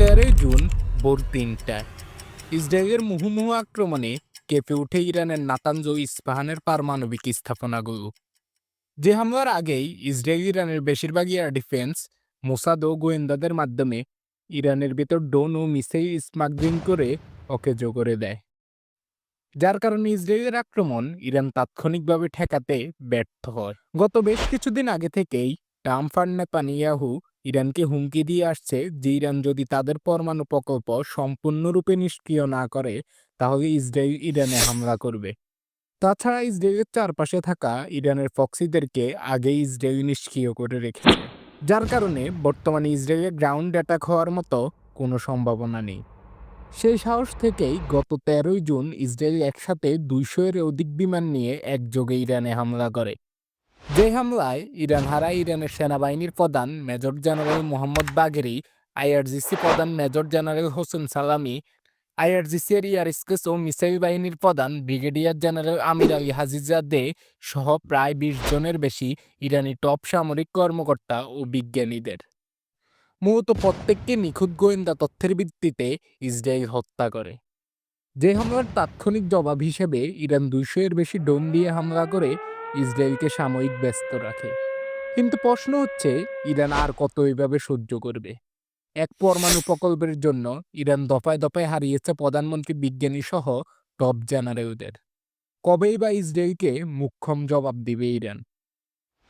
13 June ভোর ৩টায় ইসরায়েলের মুহুর্মুহু আক্রমণে কেঁপে ওঠে ইরানের নাতানজ ও ইস্পাহানের পারমাণবিক স্থাপনাগুলো। যে হামলার আগেই ইসরায়েল ইরানের বেশিরভাগ এয়ার ডিফেন্স, মোসাদ ও গোয়েন্দাদের মাধ্যমে ইরানের ভেতর ড্রোন ও মিসাইল স্মাগলিং করে অকেজ করে দেয়, যার কারণে ইসরায়েলের আক্রমণ ইরান তাৎক্ষণিকভাবে ঠেকাতে ব্যর্থ হয়। গত বেশ কিছুদিন আগে থেকেই ট্রাম্প আর নেতানিয়াহু ইরানকে হুমকি দিয়ে আসছে যে ইরান যদি তাদের পরমাণু প্রকল্প সম্পূর্ণরূপে নিষ্ক্রিয় না করে তাহলে ইসরায়েল ইরানে হামলা করবে। তাছাড়া ইসরায়েলের চারপাশে থাকা ইরানের ফক্সিদেরকে আগেই ইসরায়েল নিষ্ক্রিয় করে রেখেছে, যার কারণে বর্তমানে ইসরায়েলের গ্রাউন্ড অ্যাটাক হওয়ার মতো কোনো সম্ভাবনা নেই। সেই সাহস থেকেই গত 13 জুন ইসরায়েল একসাথে 200-এর অধিক বিমান নিয়ে একযোগে ইরানে হামলা করে। যে হামলায় ইরান হারায় ইরানের সেনাবাহিনীর প্রধান মেজর জেনারেল মোহাম্মদ বাগেরি, IRGC প্রধান মেজর জেনারেল হোসেন সালামি, IRGC এর এয়ারস্পেস ও মিসাইল বাহিনীর প্রধান ব্রিগেডিয়ার জেনারেল আমির আলী হাজিজাদে সহ প্রায় 20 জনের বেশি ইরানি টপ সামরিক কর্মকর্তা ও বিজ্ঞানীদের। মূলত প্রত্যেককে নিখুঁত গোয়েন্দা তথ্যের ভিত্তিতে ইসরায়েল হত্যা করে। যে হামলার তাৎক্ষণিক জবাব হিসেবে ইরান 200-এর বেশি ড্রোন দিয়ে হামলা করে ইসরায়েলকে সাময়িক ব্যস্ত রাখে। কিন্তু প্রশ্ন হচ্ছে, ইরান আর কত এইভাবে সহ্য করবে? এক পরমাণু প্রকল্পের জন্য ইরান দফায় দফায় হারিয়েছে প্রধানমন্ত্রী, বিজ্ঞানী সহ টপ জেনারেলদের। কবেই বা ইসরায়েলকে মুখ্যম জবাব দিবে ইরান?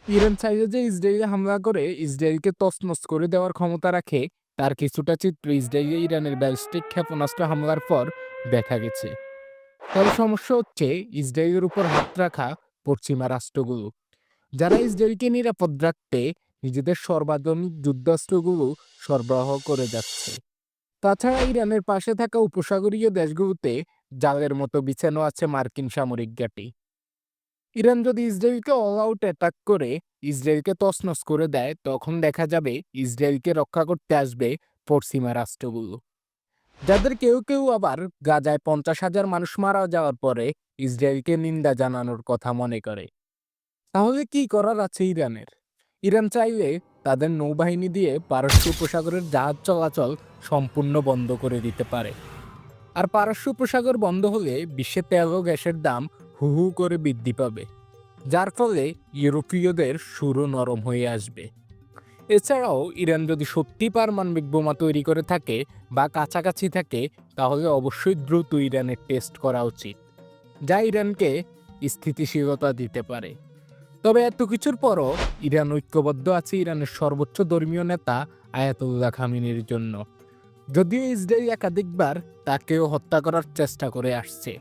ইরান চাইলে যে ইসরায়েলে হামলা করে ইসরায়েলকে তছনছ করে দেওয়ার ক্ষমতা রাখে, তার কিছুটা চিত্র ইসরায়েলে ইরানের ব্যালিস্টিক ক্ষেপণাস্ত্র হামলার পর দেখা গেছে। তবে সমস্যা হচ্ছে ইসরায়েলের উপর হাত রাখা পশ্চিমা রাষ্ট্রগুলো, যারা ইসরায়েলকে নিরাপদ রাখতে নিজেদের সর্বাধুনিক যুদ্ধাস্ত্রগুলো সরবরাহ করে যাচ্ছে। তাছাড়া ইরানের পাশে থাকা উপসাগরীয় দেশগুলোতে জালের মতো বিছানো আছে মার্কিন সামরিক ঘাঁটি। ইরান যদি ইসরায়েলকে অল আউট অ্যাটাক করে ইসরায়েলকে তছনছ করে দেয়, তখন দেখা যাবে ইসরায়েলকে রক্ষা করতে আসবে পশ্চিমা রাষ্ট্রগুলো, যাদের কেউ কেউ আবার গাজায় 50,000 মানুষ মারা যাওয়ার পরে ইসরায়েলকে নিন্দা জানানোর কথা মনে করে। তাহলে কি করার আছে ইরানের? ইরান চাইলে তাদের নৌবাহিনী দিয়ে পারস্য উপসাগরের জাহাজ চলাচল সম্পূর্ণ বন্ধ করে দিতে পারে। আর পারস্য উপসাগর বন্ধ হলে বিশ্বে তেল ও গ্যাসের দাম হু হু করে বৃদ্ধি পাবে, যার ফলে ইউরোপীয়দের সুরও নরম হয়ে আসবে। এছাড়াও ইরান যদি সত্যি পারমাণবিক বোমা তৈরি করে থাকে বা কাছাকাছি থাকে, তাহলে অবশ্যই দ্রুত ইরানের টেস্ট করা উচিত, যা ইরানকে স্থিতিশীলতা দিতে পারে। তবে এত কিছুর পরও ইরান ঐক্যবদ্ধ আছে ইরানের সর্বোচ্চ ধর্মীয় নেতা আয়াতুল্লাহ খামেনির জন্য, যদিও ইসরায়েল একাধিকবার তাকেও হত্যা করার চেষ্টা করে আসছে।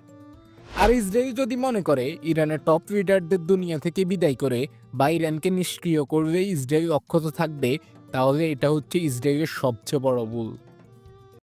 আর ইসরায়েল যদি মনে করে ইরানের টপ লিডারদের দুনিয়া থেকে বিদায় করে বা ইরানকে নিষ্ক্রিয় করলে ইসরায়েল অক্ষত থাকবে, তাহলে এটা হচ্ছে ইসরায়েলের সবচেয়ে বড় ভুল।